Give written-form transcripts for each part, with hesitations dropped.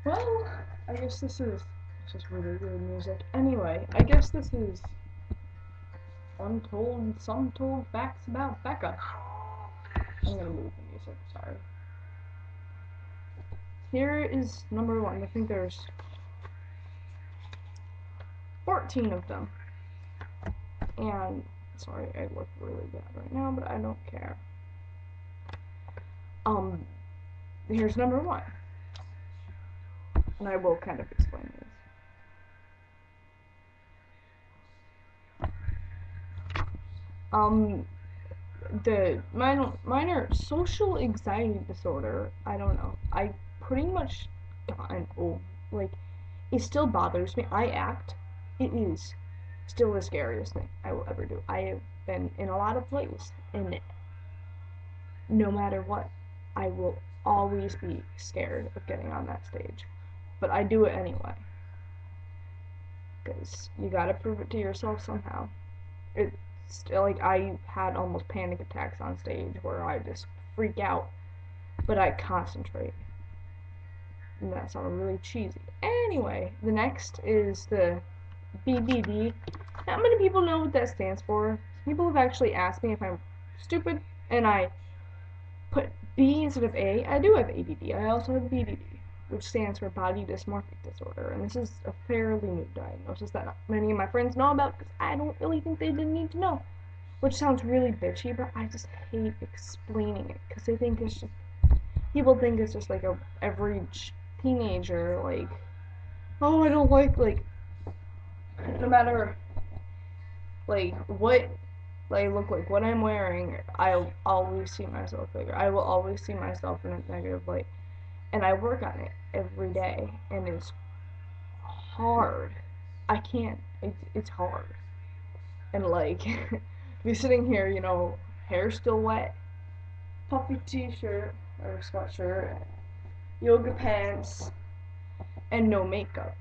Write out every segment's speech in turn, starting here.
Well, I guess this is just really weird music. Anyway, I guess this is Untold, Some Told Facts About Becca. I'm gonna move the music, sorry. Here is number one. I think there's 14 of them. And, sorry, I look really bad right now, but I don't care. Here's number one. And I will kind of explain this. The minor social anxiety disorder, I don't know. I pretty much gotten over, like, it still bothers me. It is still the scariest thing I will ever do. I have been in a lot of plays, and no matter what, I will always be scared of getting on that stage. But I do it anyway. Because you gotta prove it to yourself somehow. It's still, like, I had almost panic attacks on stage where I just freak out, but I concentrate. And that sounded really cheesy. Anyway, the next is the BBD. Not many people know what that stands for. People have actually asked me if I'm stupid, and I put B instead of A. I do have ADD. I also have BDD, which stands for body dysmorphic disorder, and this is a fairly new diagnosis that not many of my friends know about because I don't really think they didn't need to know. Which sounds really bitchy, but I just hate explaining it because they think it's just people think it's just like a average teenager, like, oh, I don't like no matter like what I look like, what I'm wearing, I'll always see myself bigger. I will always see myself in a negative light, and I work on it every day, and it's hard. I can't. It's hard, and like be sitting here, hair still wet, puffy t-shirt or sweatshirt, yoga pants, and no makeup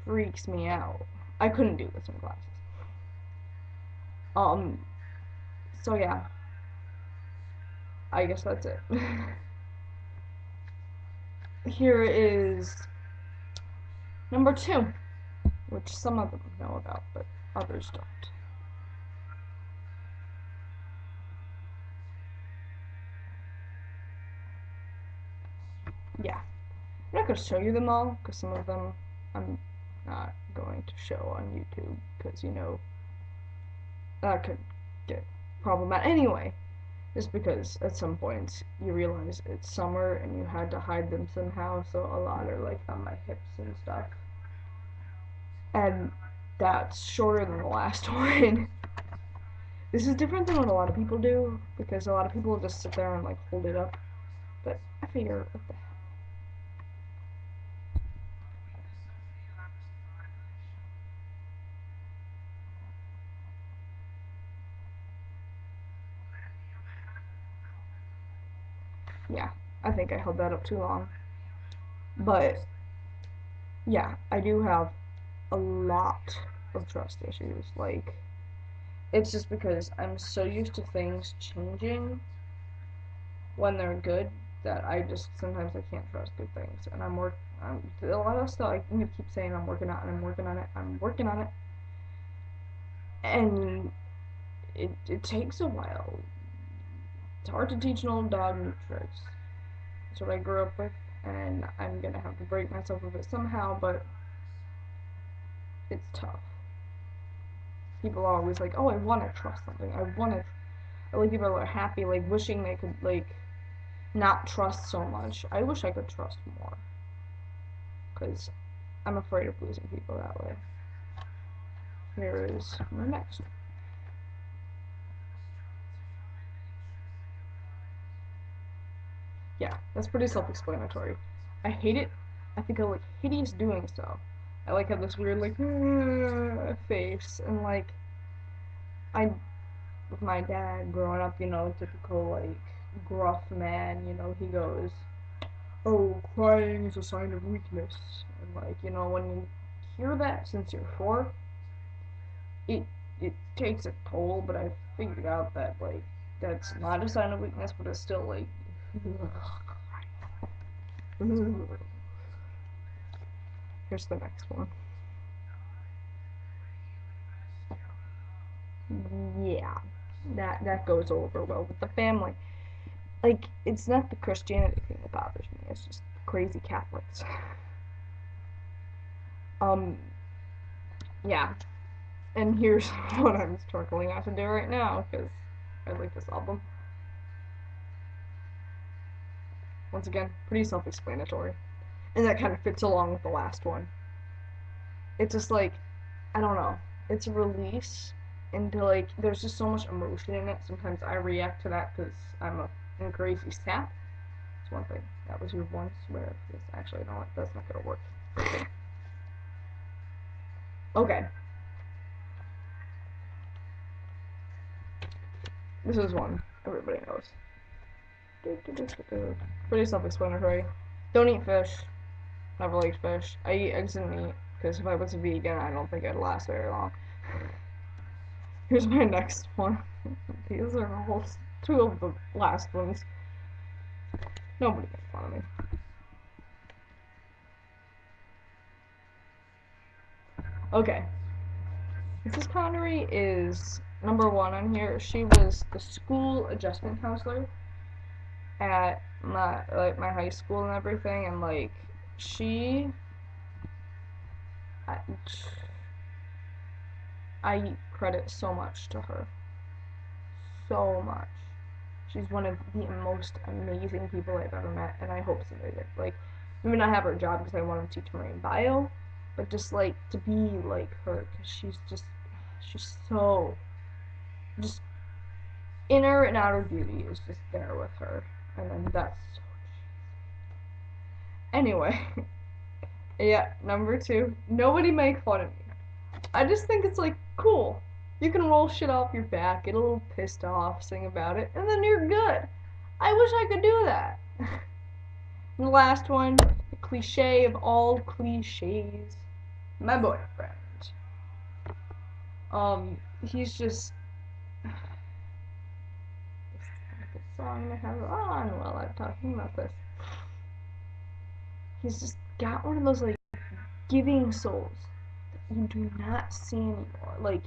freaks me out. I couldn't do this in classes. Um, so yeah, I guess that's it. Here is number two, which some of them know about, but others don't. Yeah, I'm not going to show you them all, because some of them I'm not going to show on YouTube, because, that could get problematic. Anyway, just because at some points you realize it's summer and you had to hide them somehow, so a lot are like on my hips and stuff. And that's shorter than the last one. This is different than what a lot of people do, because a lot of people just sit there and like hold it up. But I figure, what the hell? Yeah, I think I held that up too long. But yeah, I do have a lot of trust issues. Like, it's just because I'm so used to things changing when they're good that I just sometimes I can't trust good things. And a lot of stuff. I'm gonna keep saying I'm working on it. I'm working on it. I'm working on it. And it takes a while. It's hard to teach an old dog new tricks. That's what I grew up with, and I'm gonna have to break myself of it somehow. But it's tough. People are always like, "Oh, I want to trust something. I want to." Like people are happy, like wishing they could like not trust so much. I wish I could trust more, because I'm afraid of losing people that way. Here is my next one. Yeah, that's pretty self-explanatory. I hate it. I think I look hideous doing so. I like have this weird like face and like I with my dad growing up, typical like gruff man, he goes, "Oh, crying is a sign of weakness." And like, when you hear that since you're 4, it it takes a toll, but I figured out that like that's not a sign of weakness, but it's still like Here's the next one. Yeah, that goes over well with the family. Like, it's not the Christianity thing that bothers me. It's just crazy Catholics. um, yeah. And here's what I'm struggling out to do right now because I like this album. Once again, pretty self-explanatory, and that kind of fits along with the last one. It's just like, I don't know. It's a release into like there's just so much emotion in it. Sometimes I react to that because I'm a crazy sap. It's one thing. That was your one swear. Yes, actually, no, that's not gonna work. Okay, this is one everybody knows. Pretty self-explanatory. Don't eat fish. Never liked fish. I eat eggs and meat because if I was a vegan, I don't think I'd last very long. Here's my next one. These are all two of the last ones. Nobody makes fun of me. Okay. Mrs. Connery is number one on here. She was the school adjustment counselor at my high school and everything, and like she, I, I credit so much to her, so much. She's one of the most amazing people I've ever met, and I hope someday that like maybe not have her job because I want to teach marine bio, but just like to be like her because she's so just inner and outer beauty is just there with her, and then that's so anyway. Yeah, number two. Nobody make fun of me. I just think it's like cool. You can roll shit off your back, get a little pissed off, sing about it, and then you're good. I wish I could do that. And the last one, the cliche of all cliches, my boyfriend. He's just the song to have on while I'm talking about this. He's just got one of those like giving souls that you do not see anymore. Like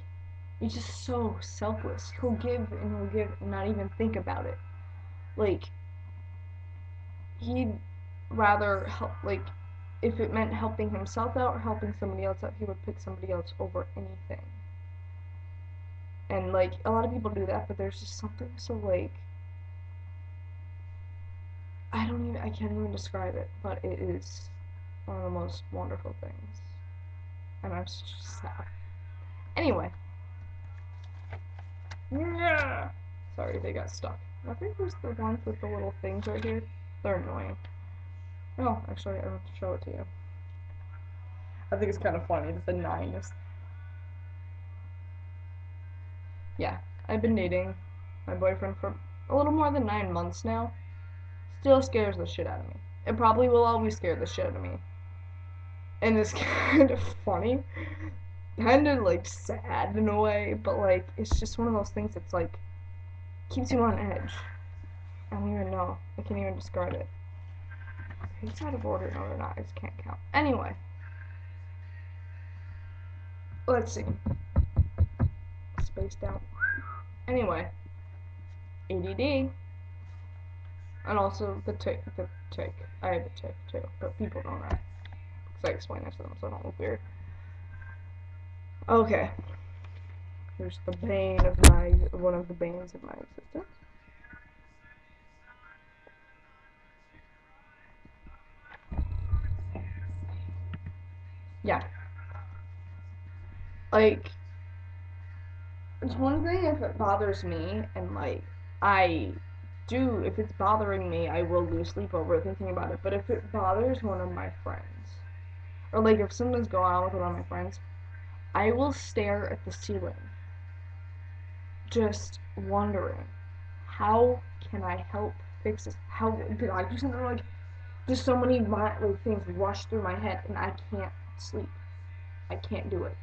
he's just so selfless. He'll give and he'll give and not even think about it. Like he'd rather help like if it meant helping himself out or helping somebody else out, he would pick somebody else over anything. And like a lot of people do that, but there's just something so like I can't even describe it, but it is one of the most wonderful things. And I'm just sad. Anyway. Yeah. Sorry, they got stuck. I think there's the ones with the little things right here. They're annoying. Oh, actually, I want to show it to you. I think it's kind of funny that the 9 is. Yeah, I've been dating my boyfriend for a little more than 9 months now. Still scares the shit out of me. It probably will always scare the shit out of me. And it's kind of funny. Kind of like sad in a way, but like it's just one of those things that's like keeps you on edge. I don't even know. I can't even describe it. It's out of order. No, they're not. I just can't count. Anyway. Let's see. Spaced out. Anyway. ADD. And also the tick. I have a tick too, but people don't know. Because I explain it to them so I don't look weird. Okay. Here's the bane of one of the banes of my existence. Yeah. Like, it's one thing if it bothers me, and like, if it's bothering me, I will lose sleep over thinking about it. But if it bothers one of my friends, or like if something's going on with one of my friends, I will stare at the ceiling, just wondering, how can I help fix this? How did I do something like? Just so many like things rush through my head, and I can't sleep. I can't do it.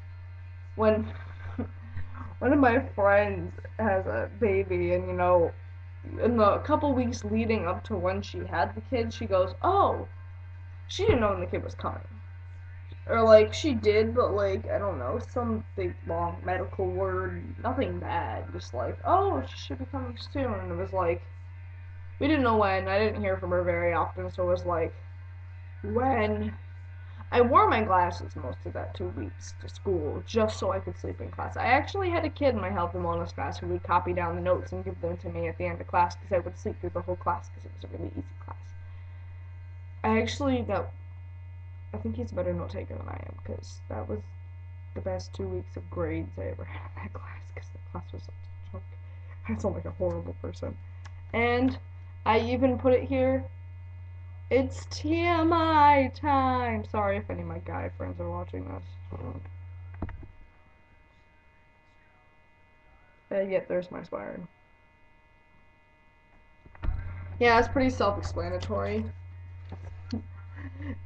When one of my friends has a baby, and in the couple weeks leading up to when she had the kid, she goes, "Oh, she didn't know when the kid was coming." Or like she did, but like I don't know, some big long medical word, nothing bad. Just like, oh, she should be coming soon. And it was like we didn't know when. I didn't hear from her very often, so it was like when. I wore my glasses most of that 2 weeks to school just so I could sleep in class. I actually had a kid in my health and wellness class who would copy down the notes and give them to me at the end of class because I would sleep through the whole class because it was a really easy class. I actually got I think he's a better note taker than I am because that was the best 2 weeks of grades I ever had in that class because the class was such a joke. I sound like a horrible person. And I even put it here. It's TMI time. Sorry if any of my guy friends are watching this. Yet there's my siren. Yeah, it's pretty self-explanatory.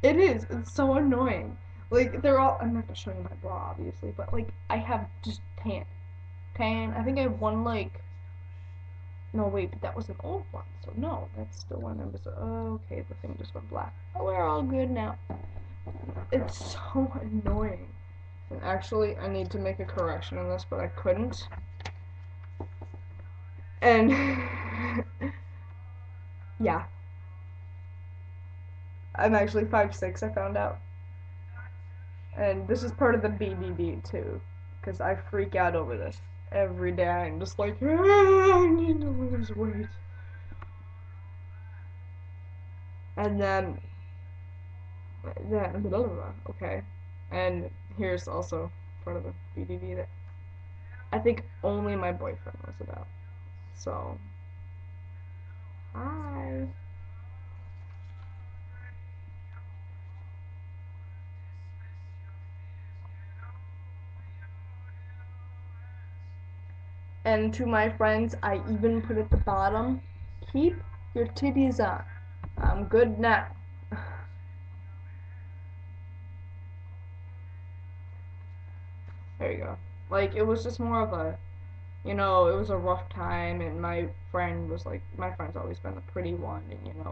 It is. It's so annoying. Like they're all. I'm not gonna show you my bra, obviously, but like I have just tan. I think I have one like. No, wait, but that was an old one, so no, that's still one number. So okay, the thing just went black. Oh, we're all good now. It's so annoying. And actually, I need to make a correction on this, but I couldn't. And yeah, I'm actually 5'6", I found out. And this is part of the BDD too, because I freak out over this every day. I'm just like, I need to lose weight. And then, blah, blah, blah, okay. And here's also part of the BDD that I think only my boyfriend knows about. So, hi. And to my friends, I even put at the bottom, keep your titties on. I'm good now. There you go. Like, it was just more of a, it was a rough time, and my friend was like, my friend's always been the pretty one, and,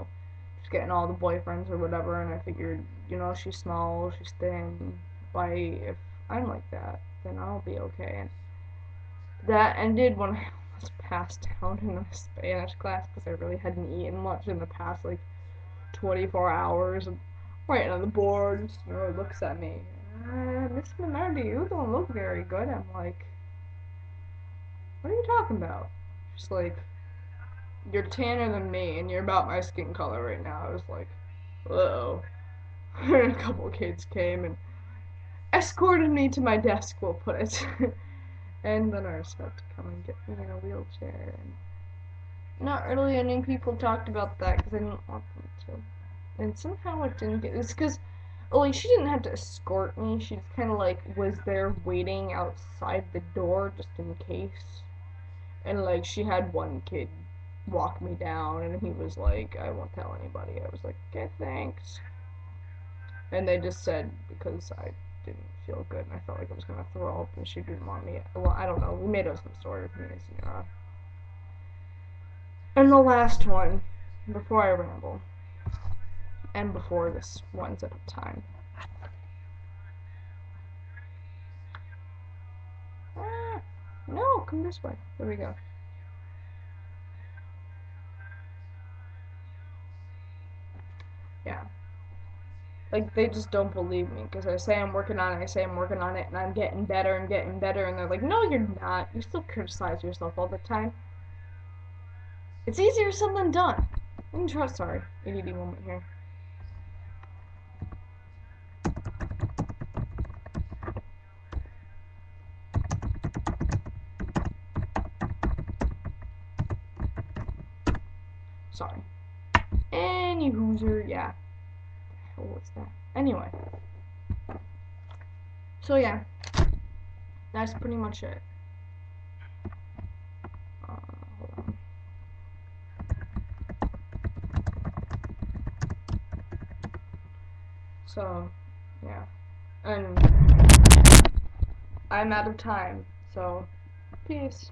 just getting all the boyfriends or whatever, and I figured, she's small, she's thin, why, if I'm like that, then I'll be okay. And that ended when I almost passed out in a Spanish class because I really hadn't eaten much in the past, like, 24 hours, and writing on the board, and Snow looks at me, Miss Minardi, you don't look very good. I'm like, what are you talking about? She's like, you're tanner than me, and you're about my skin color right now. I was like, uh-oh. And a couple kids came and escorted me to my desk, we'll put it. And the nurse had to come and get me in a wheelchair. And not really any people talked about that because I didn't want them to. And somehow it didn't get. It's because, like, she didn't have to escort me. She just kind of, like, was there waiting outside the door just in case. And, like, she had one kid walk me down, and he was like, I won't tell anybody. I was like, okay, thanks. And they just said, because I didn't feel good and I felt like I was going to throw up, and she didn't want me. Well, I don't know. We made up some story with me and Sierra. And the last one, before I ramble, and before this runs out of time. No, come this way. There we go. Yeah. Like, they just don't believe me because I say I'm working on it, I say I'm working on it, and I'm getting better, and they're like, no, you're not. You still criticize yourself all the time. It's easier said than done. Sorry, ADD moment here. Sorry. Any hooser, yeah. What's that? Anyway. So yeah, that's pretty much it. Hold on. So, yeah. And I'm out of time, so peace.